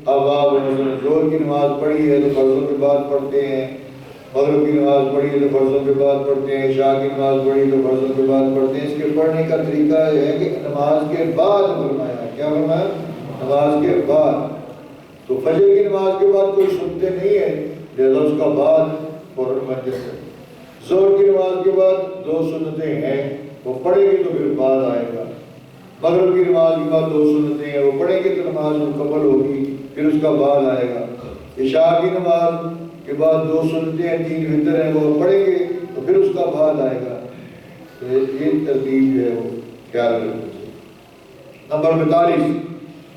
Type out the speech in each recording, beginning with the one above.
اب آپ زور کی نماز پڑھی ہے تو فرضوں کے بعد پڑھتے ہیں، مغرب کی نماز پڑھی ہے تو فرضوں کے بعد پڑھتے ہیں، عشاء کی نماز پڑھی ہے تو فرضوں کے بعد پڑھتے ہیں۔ اس کے پڑھنے کا طریقہ یہ ہے کہ نماز کے بعد فرمایا ہے، کیا فرمایا؟ نماز کے بعد۔ تو فجر کی نماز کے بعد کوئی سنتے نہیں ہے، لہذا اس کا بعد فوراً بن جاتا ہے۔ ظہر کی نماز کے بعد 2 سنتیں ہیں، وہ پڑھیں گے تو پھر بعد آئے گا۔ مغرب کی نماز کے بعد 2 سنتیں ہیں، وہ پڑھیں گے تو نماز مکمل ہوگی، پھر اس کا بعد آئے گا۔ عشاء کی نماز کے بعد 2 سنتیں ہیں، 3 وتر ہیں، وہ پڑھیں گے تو پھر اس کا بعد آئے گا۔ تو یہ ترتیب جو ہے وہ خیال رکھنا چاہیے۔ نمبر 42،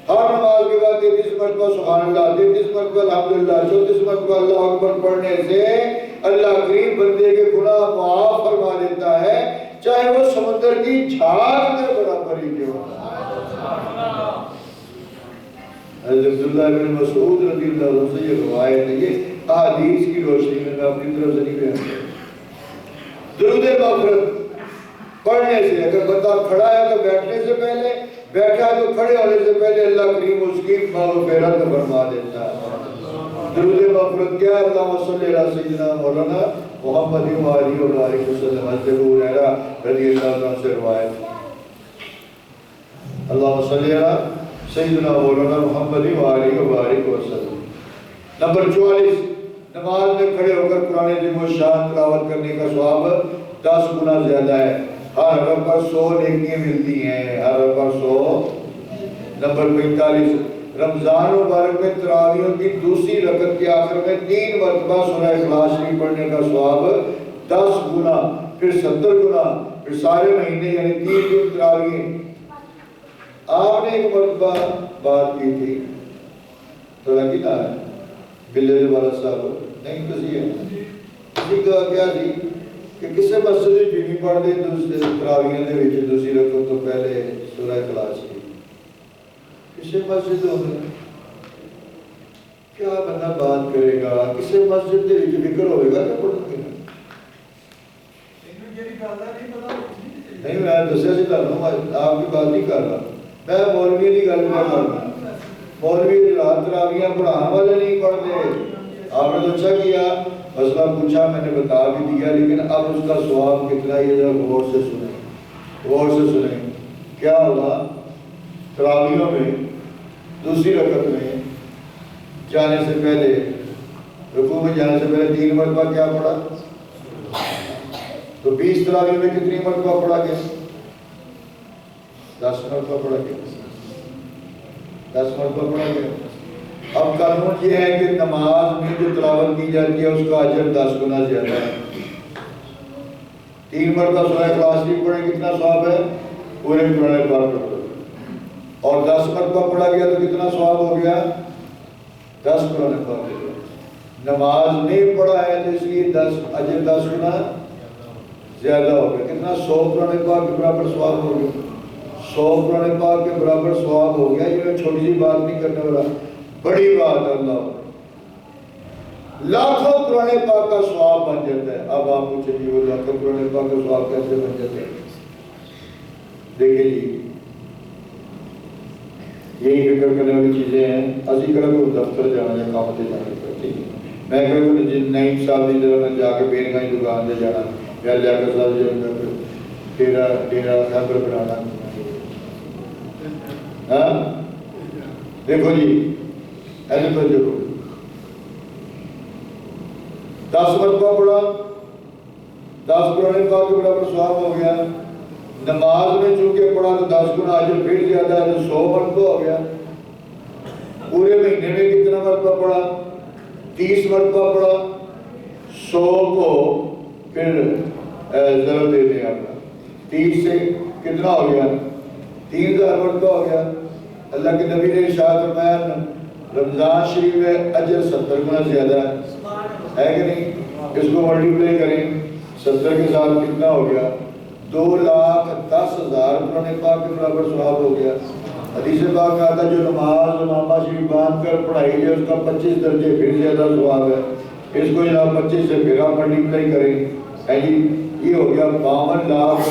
ہر نماز کے بعد 33 مرتبہ سبحان اللہ، 33 مرتبہ الحمدللہ، 34 مرتبہ اللہ اکبر پڑھنے سے اللہ کریم بندے کے گناہ معاف فرما دیتا ہے، چاہے وہ سمندر کی جھاگ کے برابر ہی کیوں نہ۔ حضرت عبداللہ بن مسعود رضی اللہ عنہ سے یہ روایت ہے، یہ احادیث کی روشنی میں اپنی طرف سے نہیں بیان کرتا۔ درود مغفرت پڑھنے سے اگر بندہ کھڑا ہے تو بیٹھنے سے پہلے، بیٹھا ہے تو کھڑے ہونے سے پہلے اللہ کریم اس کی مغفرت فرما دیتا ہے۔ درود مغفرت کیا ہے؟ اللہم صلی علی سیدنا مولانا محمد وآلہ وبارک وسلم۔ حضرت ابو ہریرہ رضی اللہ عنہ سے روایت، اللہم صلی علی سیدنا مولانا محمد وآلہ وبارک وسلم۔ نمبر 44، نماز میں کھڑے ہو کر قرآن عظیم الشان تلاوت کرنے کا ثواب 10 گنا زیادہ ہے، ہر حرف پر 100 نیکیاں ملتی ہیں، ہر حرف پر 100۔ نمبر 45، رمضان مبارک میں تراویح کی دوسری رکعت کے آخر میں 3 مرتبہ سورہ اخلاص شریف پڑھنے کا ثواب 10 گنا، پھر 70 گنا، پھر سارے مہینے یعنی 3 دن تراویح۔ آپ نے ایک مرتبہ بات کی تھی، تو لگی نہ ہے بلے والا صاحب نہیں کسی ہے کسی کا کیا تھی کہ کسے مسجد میں بھی پڑھ دے دوسرے تراویح دے وچ دوسری رکعت تو پہلے سورہ اخلاص کی، کسے مسجد ہوگی کیا بندہ بات کرے گا، کسے مسجد دے وچ فکر ہوئے گا کہ پڑھوں گے نہیں۔ میں دسیا سی تانوں آپ کی بات نہیں کر رہا، میں مولوی کی گل کر رہا۔ مولوی رات تراویح پڑھانے والے نہیں پڑھتے۔ آپ نے تو اچھا کیا مسئلہ پوچھا، میں نے بتا بھی دیا، لیکن اب اس کا ثواب کتنا یہ ذرا غور سے سنیں، غور سے سنیں۔ کیا ہوگا تراویحوں میں دوسری رکعت میں جانے سے پہلے، رکوع میں جانے سے پہلے 3 مرتبہ کیا پڑھا؟ تو 20 تراویح میں کتنی مرتبہ پڑھا گیا؟ 10 مرتبہ پڑھا گیا، 10 مرتبہ پڑھا گیا۔ اب قانون یہ ہے کہ نماز میں جو تلاوت کی جاتی ہے اس کا اجر 10 گنا زیادہ ہے۔ 3 مرتبہ سورہ اخلاص شریف پڑھیں کتنا ثواب ہے؟ پورے قرآن پاک پڑھو۔ اور 10 مرتبہ پڑھا گیا تو کتنا ثواب ہو گیا؟ 10 قرآن پاک ہو گیا۔ نماز نہیں پڑھا ہے تو اس لیے 10 اجر 10 گنا زیادہ ہو گیا۔ کتنا؟ 100 قرآن پاک کے برابر ثواب ہو گیا، 100 قرآن پاک کے برابر ثواب ہو گیا۔ یہ میں چھوٹی سی بات نہیں کرنے والا، بڑی بات ہے۔ اللہ لاکھوں قرآن پاک کا ثواب بن جاتا ہے۔ اب آپ پوچھیں جی وہ لاکھوں قرآن پاک کا ثواب کیسے بن جاتا ہے؟ دیکھیں جی یہی فکر کرنے والی چیزیں ہیں۔ اسی کرا کو دفتر جانا یا کام سے جانا ٹھیک ہے، میں کہ نعیم صاحب کی طرح جا کے بین گائی دکان سے جانا یا لیاقت صاحب جو ڈیرا خیبر بنانا۔ ہاں دیکھو جی ایسے تو جو 10 مرتبہ پڑھا، 10 قرآن پاک کے برابر ثواب ہو گیا۔ نماز میں چونکہ پڑھا تو 10 گنا اجر پھر زیادہ ہے، تو 100 مرتبہ ہو گیا۔ پورے مہینے میں کتنا مرتبہ پڑھا؟ 30 مرتبہ پڑھا، 100 کو پھر ضرب دے دیں آپ 30 سے کتنا ہو گیا؟ 3000 مرتبہ ہو گیا۔ اللہ کے نبی نے ارشاد فرمایا رمضان شریف میں اجر 70 گنا زیادہ ہے کہ نہیں؟ اس کو ملٹیپلائی کریں 70 کے ساتھ کتنا ہو گیا؟ 2,10,000 قرآن پاک کے برابر ثواب ہو گیا۔ حدیث پاک میں آتا جو نماز امامہ شریف باندھ کر پڑھائی جائے اس کا 25 درجے پھر زیادہ ثواب ہے۔ اس کو جناب 25 سے پھر آپ ملٹیپلائی کریں جی، یہ ہو گیا 52 لاکھ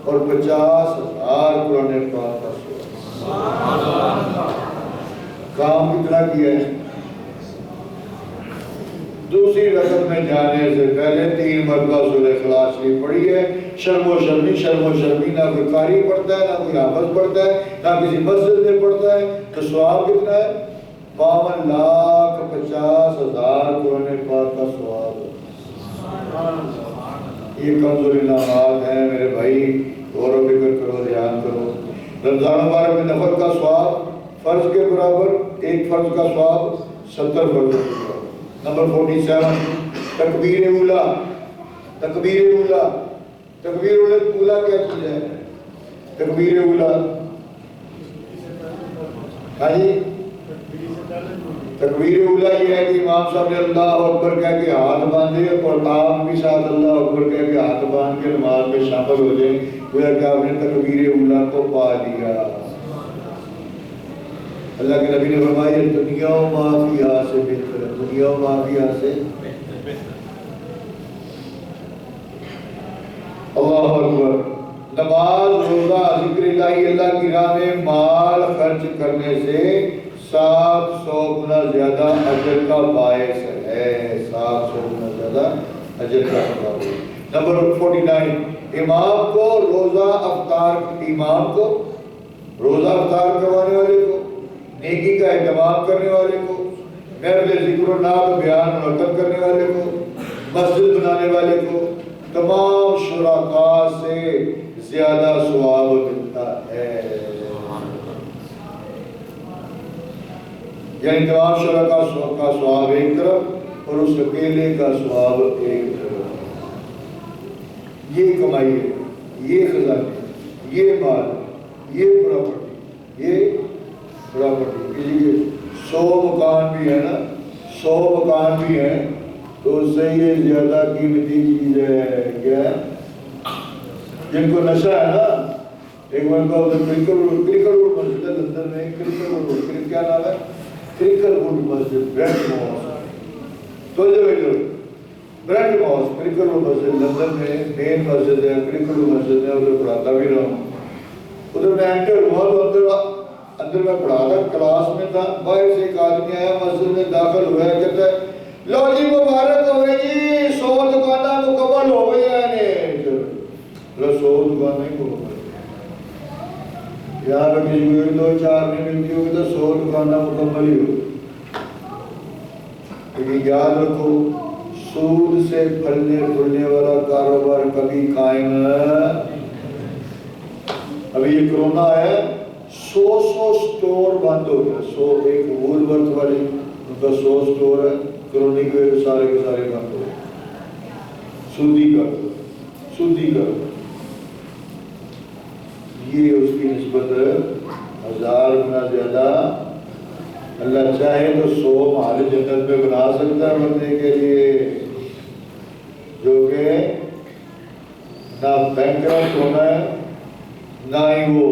اور 50,000 قرآن پاک کا ثواب۔ کام کتنا کیا ہے؟ دوسری رکعت میں جانے سے پہلے 3 مرتبہ سورہ اخلاص شریف پڑھی ہے. شرم و شرمی نہ کوئی قاری پڑھتا ہے، نہ کوئی حافظ پڑھتا ہے، نہ کسی مسجد میں پڑھتا ہے. تو ثواب کتنا ہے؟ 52,50,000 قرآن پاک کا ثواب. یہ کمزور انعامات ہیں میرے بھائی، غور و فکر کرو، دھیان کرو. رمضان مبارک میں نفل کا ثواب فرض کے برابر، ایک فرض کا ثواب 70 فرض کے برابر. نمبر 47 تکبیر اولا. تکبیر اولا، تکبیر اولا کیا چیز ہے؟ تکبیر اولا، ہاں جی، تکبیر اولا یہ ہے کہ امام صاحب نے اللہ اکبر کہہ کے ہاتھ باندھے اور آپ بھی ساتھ اللہ اکبر کہہ کے ہاتھ باندھ کے نماز میں شامل ہو جائیں، گویا کہ آپ نے تکبیر اولا کو پا لیا. اللہ کے نبی نے فرمایا دنیا و ما فیہا سے بہتر ہے، دنیا و ما فیہا سے. اللہ اکبر. نماز، روزہ، ذکر الہی، اللہ کی راہ میں مال خرچ کرنے سے 700 گنا زیادہ اجر کا باعث ہے. 700 گنا زیادہ اجر کا باعث ہے. نمبر 49 امام کو روزہ افطار، امام کو روزہ افطار کروانے والے کو، نیکی کا اہتمام کرنے والے کو، محفل ذکر و نعت بیان منعقد کرنے والے کو، مسجد بنانے والے کو، تمام شرکاء سے زیادہ ثواب ملتا ہے. یعنی تمام شرکاء کا ثواب ایک طرف اور اس اکیلے کا ثواب ایک طرف. یہ کمائی ہے، یہ خزانے، یہ مال، یہ پراپرٹی، یہ پراپرٹی. کسی کے 100 مکان بھی ہے نا، 100 مکان بھی ہیں تو اس سے یہ زیادہ قیمتی چیز ہے. کیا ہے؟ جن کو نشہ ہے نا، ایک مرتبہ کرکر ووڈ مسجد ہے لندن میں، کرکر ووڈ، کیا نام ہے؟ کرکر ووڈ مسجد، برینٹ ماسک. تو جو برینٹ ماسک، کرکر ووڈ مسجد لندن میں مین مسجد ہے. کرکر ووڈ مسجد میں ادھر پڑھاتا بھی رہا ہوں. ادھر میں انٹر ہوا تو اندر میں پڑھا تھا، کلاس میں تھا. باہر سے ایک آدمی آیا، مسجد میں داخل ہوا ہے، کہتا ہے لو جی مبارک ہوئے جی، 100 دکانیں مکمل ہو گئی ہیں. 100 دکانیں کو یہاں پہ کسی کو 2-4 نہیں ملتی ہوگی تو 100 دکانیں مکمل ہی ہو. لیکن یاد رکھو سود سے پھلنے پھولنے والا کاروبار کبھی قائم. ابھی یہ کرونا ہے، 100 سٹور بند ہو گیا. 100 ایک وول ورتھ والی ان کا 100 سٹور ہے، کرونا کی وجہ سے سارے کے سارے بند ہو گئے. سودی کا یہ اس کی نسبت 1000 گنا زیادہ. اللہ چاہے تو 100 محل جنت میں بنا سکتا ہے بندے کے لیے، جو کہ نہ بینکرپٹ ہونا ہے، نہ ہی وہ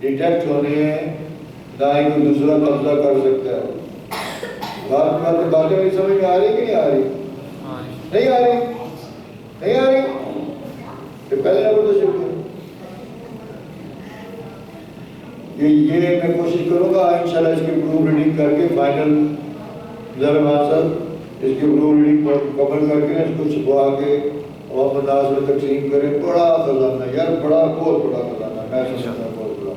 ڈیٹیکٹ ہونے ہیں، نہ ہی کوئی دوسرا قبضہ کر سکتا ہے. باتیں میری سمجھ میں آ رہی کہ نہیں آ رہی؟ نہیں آ رہی؟ نہیں آ رہی؟ پہلے نمبر تو شکر. یہ میں کوشش کروں گا انشاءاللہ اس کی پروف ریڈنگ کر کے فائنل ذرمان صاحب اس کی پروف ریڈنگ مکمل کر کے اس کو چھپوا کے اور انداز میں تقسیم کریں. بڑا خزانہ یار، بڑا بہت بڑا خزانہ، میں سمجھتا ہوں بہت بڑا.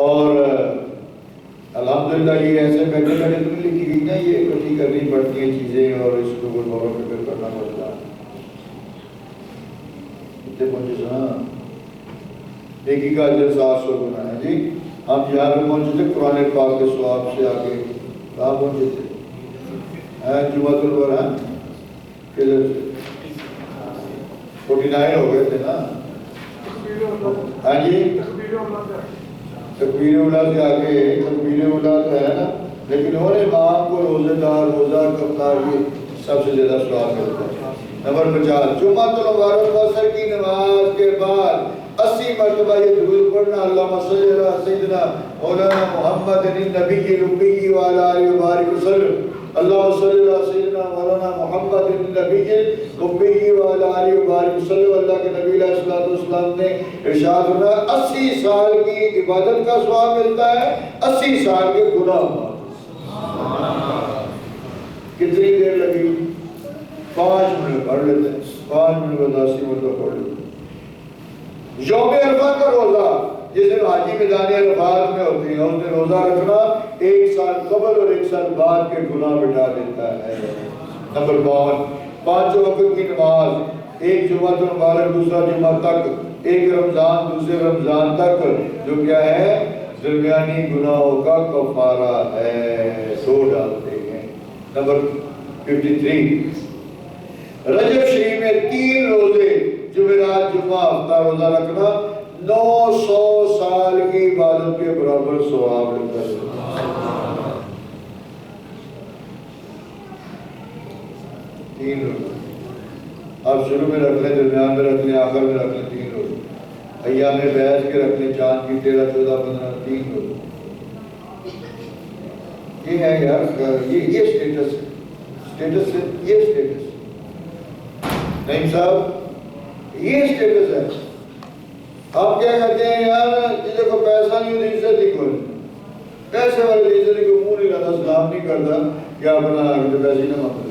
اور الحمدللہ یہ ایسے بیٹھے بیٹھے تو نہیں لکھی گئی نا، یہ اکٹھی کرنی پڑتی ہیں چیزیں اور اس کو غور و فکر کرنا پڑتا ہے. اتنے پہنچے سنا نیکی کا اجر 700 گنا ہے. جی ہم یہاں پہ پہنچے تھے قرآن پاک کے ثواب سے آگے کہاں پہنچے تھے؟ جمعۃ الور ہے کدھر سے 49 ہو گئے تھے نا. ہاں جی تکبیر اولا سے آگے، تکبیر اولا تو ہے نا، لیکن اور امام کو روزے دار، روزہ افطار کی سب سے زیادہ ثواب ملتا ہے. نمبر 50 جمعۃ المبارک عصر کی نماز کے بعد 80 مرتبہ یہ درود پڑھنا، اللہم صلی علی سیدنا مولانا محمد النبی الامی وعلی آلہ وبارک وسلم. اللہ صلی اللہ سیدنا مولانا محمد النبی امی وعلی آلہ وبارک وسلم۔ اللہ کے نبی علیہ السلام نے ارشاد فرمایا 80 سال کی عبادت کا ثواب ملتا ہے، 80 سال کے گناہ معاف۔ کتنی دیر لگی؟ 5 منٹ پڑھ لیتے ہیں، 5 منٹ میں 10 مرتبہ پڑھ لیتے ہیں۔ یوم عرفہ کا روزہ جس دن حاجی میدان عرفات میں ہوتی ہے، اس دن روزہ رکھنا 1 سال قبل اور 1 سال بعد کے گناہ مٹا دیتا ہے۔ نمبر 52 5 وقت کی نماز، ایک جمعہ مبارک دوسرا جمعہ تک، ایک رمضان دوسرے رمضان تک، جو کیا ہے درمیانی گناہوں کا کفارہ ہے، سو ڈالتے ہیں۔ نمبر 53 رجب شریف میں 3 روزے جمعرات جمعہ ہفتہ روزہ رکھنا 900 سال کی عبادت کے برابر ثواب لگتا ہے۔ تین روزے آپ شروع میں رکھ لیں، درمیان میں رکھ لیں، آخر میں رکھ لیں، 3 روزے۔ ایام بیعت کے رکھ لیں، چاند کی 13 14 15 3 روزے۔ یہ ہے یار، یہ سٹیٹس ہے، یہ سٹیٹس نہیں صاحب، یہ سٹیٹس ہے۔ آپ کیا کہتے ہیں یار جسے کو پیسہ نہیں ہوتی عزت ہی کوئی، پیسے والے عزت کو منہ نہیں لاتا، سلام نہیں کرتا، کیا اپنا پیسے نہ مانگتے۔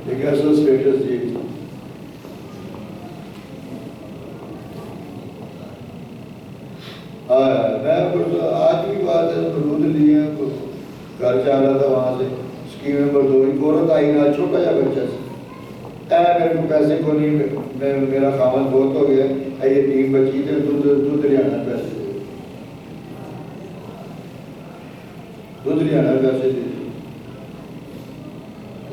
ایک ایسا سٹیٹس جی میں آج بھی بات ہے، مرود لیے گھر جا رہا تھا، وہاں سے اسکیم نمبر 2 ایک عورت آئی نا، چھوٹا جا بچہ سے، میرے کو پیسے کو نہیں، میرا خامد بہت ہو گیا، یہ 3 بچی تھے، دودھ لیانا پیسے دے، دودھ لیانا پیسے دے۔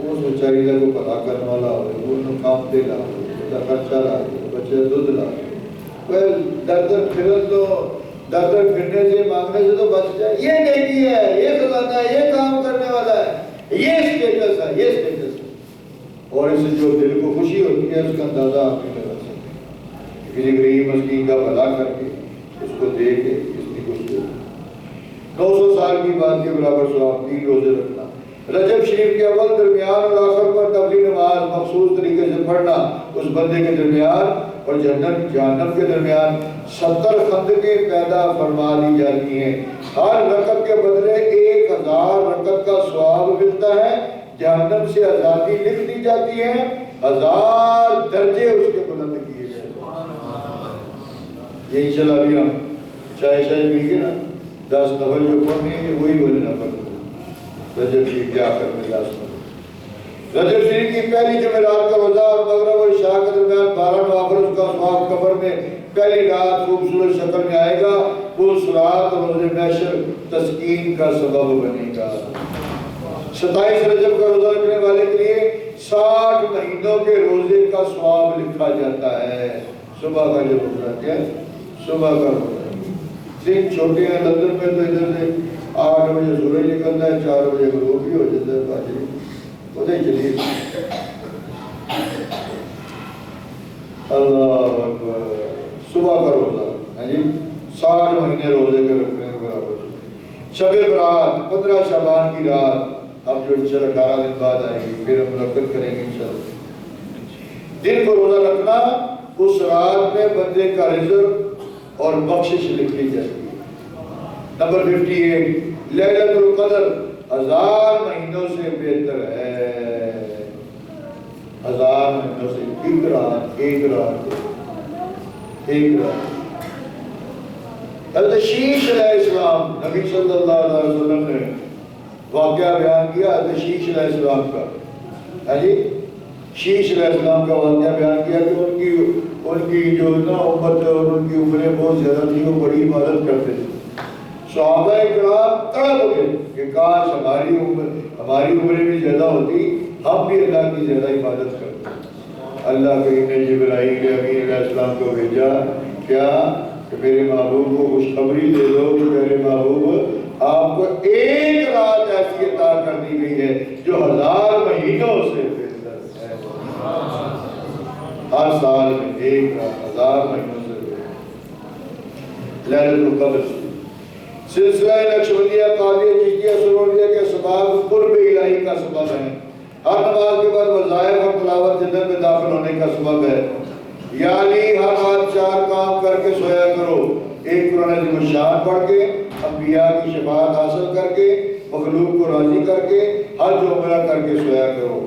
اس بیچاری کا کوئی پتا کرنے والا ہو، وہ کام دے لا، خرچہ لا، بچے دودھ لا، در در پھرن تو در در پھرنے سے مانگنے سے تو بچ جائے۔ یہ نیکی ہے، یہ خزانہ ہے، یہ کام کرنے والا ہے، یہ سٹیٹس ہے، یہ سٹیٹس ہے۔ اور اس سے جو دل کو خوشی ہوتی ہے اس کا اندازہ آپ نہیں لگا سکتے۔ کسی غریب مسکین کا بھلا کر کے اس کو دے کے اس کی خوشی ہوتی ہے۔ 900 سال کی بات کے برابر ثواب، 3 روزے رکھنا۔ رجب شریف کے اول درمیان اور آخر پر نفلی نماز مخصوص طریقے سے پڑھنا، اس بندے کے درمیان اور جہنم کے درمیان 70 خندقیں پیدا فرما دی جاتی ہیں۔ ہر رکعت کے بدلے 1000 رکعت کا ثواب ملتا ہے، جہنم سے آزادی لکھ دی جاتی ہے، 1000 درجے اس کے بلند کیے جاتے ہیں۔ یہی چلا بھی ہم چائے مل گئے نا، 10 نفل جو پڑھنے ہیں وہی بولے نفل رجب شریف کے آخر میں 10 نفل۔ رجب شریف کی پہلی جمعرات کا روزہ اور مغرب اور عشاء کے درمیان 12 نوافل، اس کا ثواب قبر میں پہلی رات خوبصورت شکل میں آئے گا، وہ سرات اور روز محشر تسکین کا سبب بنے گا۔ 27 رجب کا روزہ رکھنے والے کے لیے 60 مہینوں کے روزے کا ثواب لکھا جاتا ہے۔ صبح کا جو روزہ کیا ہے، صبح کا روزہ دن چھوٹے ہیں لندن میں تو ادھر سے 8 بجے سورج نکلتا ہے، 4 بجے غروب بھی ہو جاتا ہے، فجر پتہ ہی چلیے۔ اللہ اکبر، صبح کا روزہ ہے جی، 60 مہینے روزے کے رکھنے کے برابر۔ شب برات 15 شعبان کی رات، اب جو انشاءاللہ 18 دن بعد آئے گی، پھر ہم منعقد کریں گے انشاءاللہ۔ دن کو روزہ رکھنا، اس رات میں بندے کا رزق اور بخشش لکھی جاتی ہے۔ نمبر 58 لیلۃ القدر 1000 مہینوں سے بہتر ہے، 1000 مہینوں سے ایک رات حضرت شیش علیہ السلام، نبی صلی اللہ علیہ وسلم نے واقعہ بیان کیا حضرت شیش علیہ السلام کا، ہے جی، شیش علیہ السلام کا واقعہ بیان کیا کہ ان کی جو نا امت اور ان کی عمریں بہت زیادہ تھی، وہ بڑی عبادت کرتے تھے۔ صحابہ کرام تڑپ گئے کہ کاش ہماری عمریں بھی زیادہ ہوتی، ہم بھی اللہ کی زیادہ عبادت کرتے۔ اللہ کریم نے جبرائیل امین علیہ السلام کو بھیجا، کیا کہ میرے محبوب کو خوشخبری دے دو کہ میرے محبوب آپ کو ایک رات ایسی عطا کر دی گئی ہے جو 1000 مہینوں سے بہتر ہے۔ ہر سال میں ایک رات 1000 مہینوں سے بہتر۔ لیلۃ القدر سلسلہ نقشبندیہ قادریہ چشتیہ سروریا کے اسباب قرب الہی کا سبب ہے. ہر نماز کے بعد وظائف اور تلاوت جنت میں داخل ہونے کا سبب ہے. یا علی ہر رات 4 کام کر کے سویا کرو. ایک قرآن عظیم الشان پڑھ کے، انبیاء کی شفاعت حاصل کر کے، مخلوق کو راضی کر کے، حج و عمرہ کر کے سویا کرو.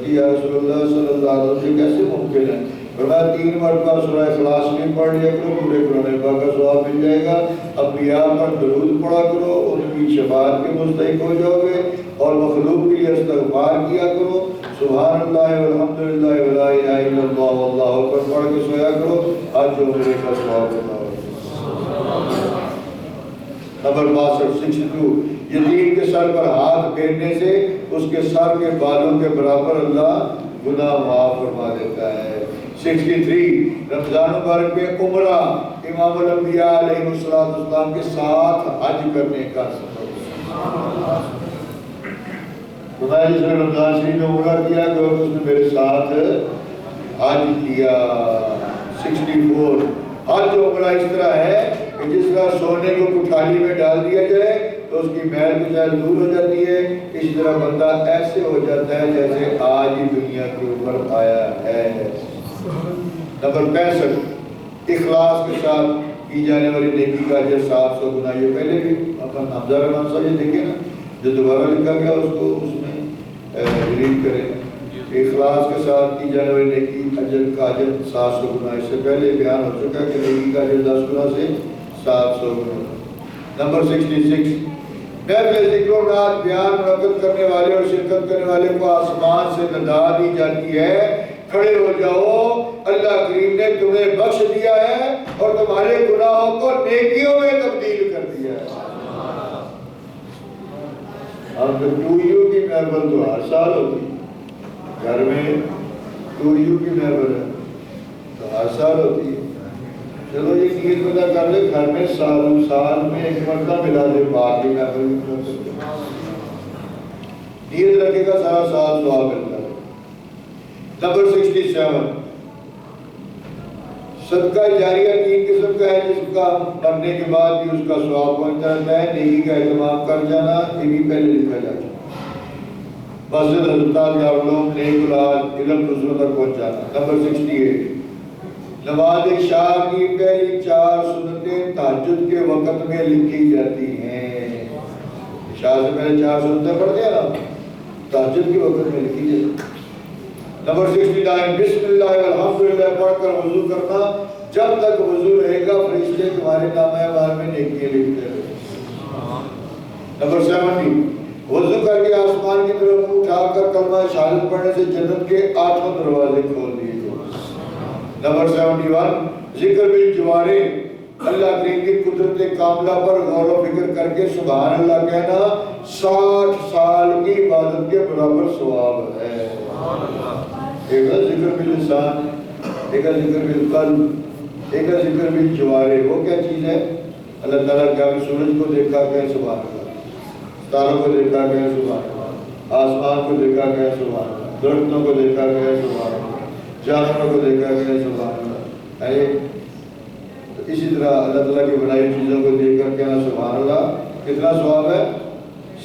یا رسول اللہ صلی اللہ علیہ وسلم کیسے ممکن ہے؟ فرمایا 3 مرتبہ سورہ اخلاص میں پڑھ لیا کرو، پورے قرآن پاک کا ثواب مل جائے گا. انبیاء پر درود پڑھا کرو، ان کی شفاعت کے مستحق ہو جاؤ گے، اور مخلوق کے لیے استغفار کیا کرو. سبحان اللہ والحمدللہ ولا الہ الا اللہ واللہ اکبر پڑھ کے سویا کرو، حج و عمرے کا ثواب ملتا ہے. نمبر 62 یتیم کے سر پر ہاتھ پھیرنے سے اس کے سر کے بالوں کے برابر اللہ گناہ معاف فرما دیتا ہے. 63 رمضان مبارک میں عمرہ امام الانبیاء علیہ السلام کے ساتھ حج کرنے کا سبب. خدا جس نے رمضان شریف میں عمرہ کیا تو اس نے میرے ساتھ حج کیا. 64 حج و عمرہ اس طرح ہے کہ جس طرح سونے کو کٹھالی میں ڈال دیا جائے تو اس کی میل کی جائے دور ہو جاتی ہے، اسی طرح بندہ ایسے ہو جاتا ہے جیسے آج ہی دنیا کے اوپر آیا ہے. نمبر 65 اخلاص کے ساتھ کی جانے والی نیکی کا اجر 700 گنا. یہ پہلے بھی اپنا حمزہ رحمان صاحب یہ دیکھیں نا، جو دوبارہ لکھا گیا اس کو اس میں ریڈ کریں. اخلاص کے ساتھ کی جانے والی نیکی اجر کا اجر 700 گنا. اس سے پہلے بیان ہو چکا کہ نیکی کا اجر 10 گنا سے 700 گنا. نمبر 66 محفل ذکر و نعت بیان منعقد کرنے والے اور شرکت کرنے والے کو آسمان سے ندا دی جاتی ہے، کھڑے ہو جاؤ، اللہ کریم نے تمہیں بخش دیا ہے اور تمہارے گناہوں کو نیکیوں میں تبدیل کر دیا ہے. اب ٹوئیوں کی محفل تو ہر سال ہوتی ہے، گھر میں ٹوئیوں کی محفل ہے تو ہر سال ہوتی ہے. چلو یہ نیت پتہ کر لے، گھر میں سال میں ایک مرتبہ ملا دے، باقی محفل نیت رکھے گا سارا سال دعا ملتا ہے. نمبر 67 صدقہ جاریہ 3 قسم کا ہے جس کا مرنے کے بعد بھی اس کا ثواب پہنچتا ہے. نیکی کا اہتمام کر جانا، یہ بھی پہلے لکھا جاتا ہے. مسجد حضرات یا علوم نیک اولاد علم دوسروں تک پہنچانا. نمبر 68 نماز عشاء کی پہلی 4 سنتیں تہجد کے وقت میں لکھی جاتی ہیں. عشاء سے پہلے 4 سنتیں پڑھتے ہیں نا، تہجد کے وقت میں لکھی جاتی ہیں. نمبر 69 بسم اللہ والحمدللہ پڑھ کر وضو کرنا. جب تک وضو رہے گا فرشتے تمہارے نامہ اعمال میں نیکیاں لکھتے رہیں. نمبر 70 وضو کر کے آسمان کی طرف منہ اٹھا کر کلمہ شہادت پڑھنے سے جنت کے 8 دروازے کھول دیے گئے. نمبر 71 ذکر بالجوارے اللہ کریم کی قدرت کاملہ پر غور و فکر کر کے سبحان اللہ کہنا 60 سال کی عبادت کے برابر ثواب ہے. ایک ہے ذکر باللسان، ایک ہے ذکر بالقلب، ایک ہے ذکر بالجوارے. وہ کیا چیز ہے؟ اللہ تعالیٰ کیا سورج کو دیکھا کہ سبحان اللہ، ستاروں کو دیکھا کہ سبحان اللہ، آسمان کو دیکھا کہ سبحان اللہ، درختوں کو دیکھا کہ سبحان اللہ، جانوروں کو دیکھا کہ سبحان اللہ. اسی طرح اللہ تعالیٰ کی بنائی چیزوں کو دیکھ کر کہنا سبحان اللہ. کتنا ثواب ہے؟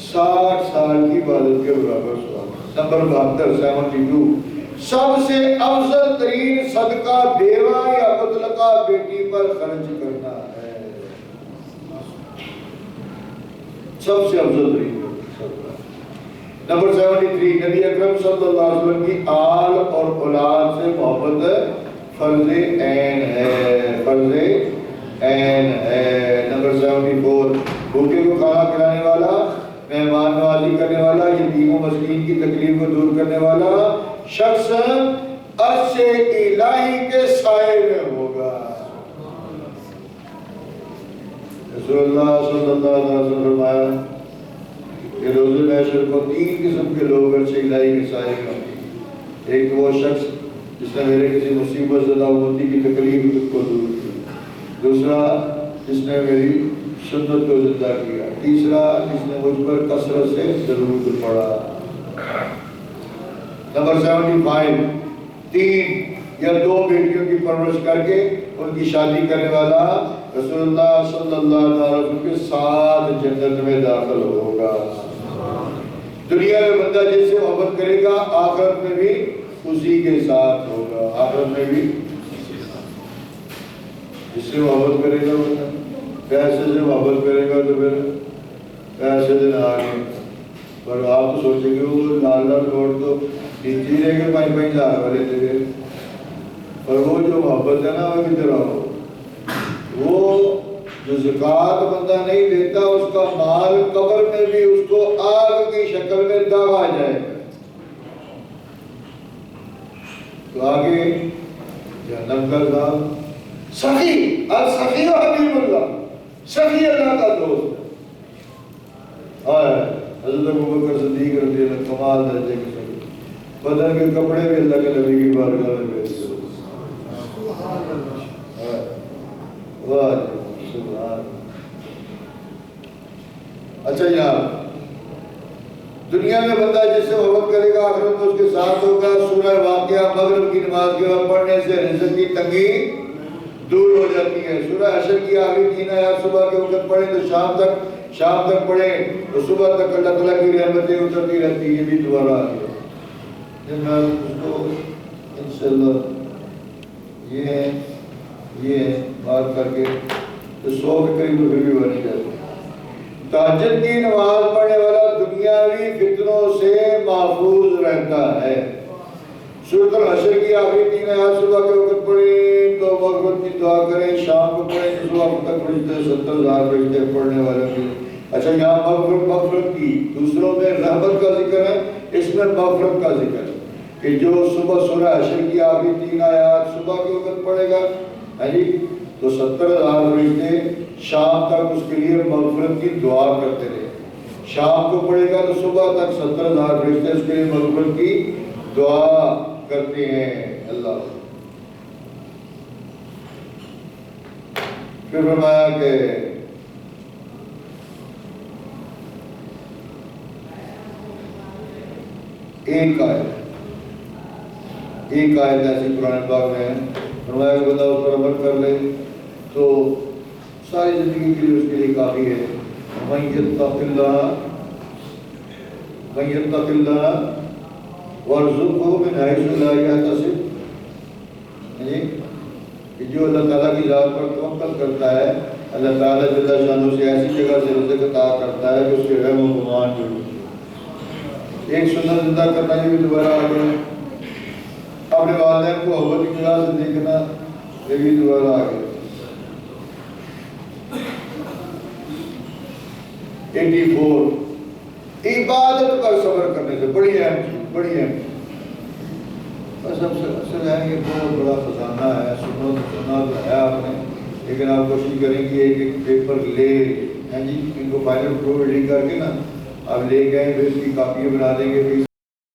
60 سال کی عبادت کے برابر ثواب. نمبر 72 72 سب سے افضل ترین صدقہ بیوہ یا مطلقہ بیٹی پر خرچ کرنا ہے. سب سے افضل ترین صدقہ. نمبر 73 نبی اکرم صلی اللہ علیہ وسلم کی آل اور اولاد سے محبت فرض عین ہے، فرض عین ہے. نمبر 74 بھوکے کو کھانا کھلانے والا، مہمان نوازی کرنے والا، یتیم و مسکین کی تکلیف کو دور کرنے والا شخص عرش الہی کے سائے میں ہوگا. رسول اللہ صلی اللہ علیہ وسلم فرمایا کہ روز محشر کو 3 قسم کے لوگ عرش الہی کے سائے میں ہوں گے. ایک وہ شخص جس نے میرے کسی مصیبت زدہ امتی کی تکلیف کو دور کی، دوسرا جس نے میری سنت کو زندہ کیا، تیسرا جس نے مجھ پر کثرت سے درود پڑھا. نمبر 75 3 یا 2 بیٹیوں کی پرورش کر کے ان کی شادی کرنے والا رسول اللہ صلی اللہ علیہ وسلم کے ساتھ جنت میں داخل ہوگا۔ دنیا میں بندہ جس سے محبت کرے گا آخرت میں بھی اسی کے ساتھ ہوگا، آخرت میں بھی جس سے محبت کرے گا بندہ، پیسے سے محبت کرے گا تو پھر پیسے دن آگے، پر آپ تو سوچیں گے وہ لال لال نوٹ تو نیچی رہے گا 5-5 ہزار والے تھے، پر وہ جو محبت ہے نا وہ کدھر ہو، وہ جو زکوٰۃ بندہ نہیں دیتا اس کا مال قبر میں بھی اس کو آگ کی شکل میں دبا جائے گا، تو آگے جہنم کا عذاب۔ سخی السخی حبیب اللہ، سخی اللہ کا دوست ہے۔ حضرت ابوبکر صدیق رضی اللہ کمال درجے کے سخی، بدن کے کپڑے بھی اللہ کے نبی کی بارگاہ میں بھیج دیتے۔ اچھا یار، دنیا میں بندہ جس سے محبت کرے گا آخرت میں اس کے ساتھ ہوگا۔ سورہ واقعہ مغرب کی نماز کے بعد پڑھنے سے رزق کی تنگی دور ہو جاتی ہے۔ سورہ حشر کی آخری 3 آیات صبح کے وقت پڑھیں تو شام تک پڑھیں تو صبح تک اللہ تعالیٰ کی رحمتیں اترتی رہتی ہیں۔ یہ بھی دوبارہ آ گیا، میں اس کو انشاءاللہ یہ بات کر کے تو 100 کے قریب تو پھر بھی بن جاتے۔ تہجد کی نماز پڑھنے والا دنیاوی فتنوں سے محفوظ رہتا ہے۔ سورۃ الحشر کی آخری 3 آیات صبح کے وقت پڑھیں تو مغفرت کی دعا کریں، شام کو پڑھیں تو صبح تک فرشتے 70,000 فرشتے پڑھنے والے کی۔ اچھا یہاں مغفرت کی، دوسروں میں رحمت کا ذکر ہے، اس میں مغفرت کا ذکر ہے کہ جو صبح سورہ حشر کی آخری 3 آیات صبح کے وقت پڑھے گا تو 70,000 فرشتے شام تک اس کے لیے مغفرت کی دعا کرتے رہے۔ شام کو پڑھے گا تو صبح تک 70,000 فرشتے اس کے لیے مغفرت کی دعا کرتے ہیں۔ اللہ پھر فرمایا کہ ایک آیت ایسی قرآن پاک میں ہے، فرمایا کہ بندہ اس پر عمل کر لے تو ساری زندگی کے لیے اس کے لیے کافی ہے۔ من یتق اللہ وارزقہ من حیث لا یحتسب، کہ جو اللہ تعالیٰ کی ذات پر توکل کرتا ہے اللہ تعالیٰ جل شانہ سے ایسی جگہ سے رزق عطا کرتا ہے کہ اس کے رحم و گمان جو ایک سنت زندہ کرنا یہ بھی دوبارہ آ گیا، اپنے والدین کو محبت کی نگاہ سے دیکھنا یہ بھی دوبارہ آ گیا۔ 84 عبادت پر صبر کرنے سے بڑی اہم چیز، بس ہم سے ہے کہ بہت بڑا خزانہ ہے، سنا تو ہے آپ نے، لیکن آپ کوشش کریں کہ ایک پیپر لے ان کو فائنل پروف ریڈنگ کر کے نا آپ لے گئے، پھر اس کی کاپیاں بنا دیں گے، پھر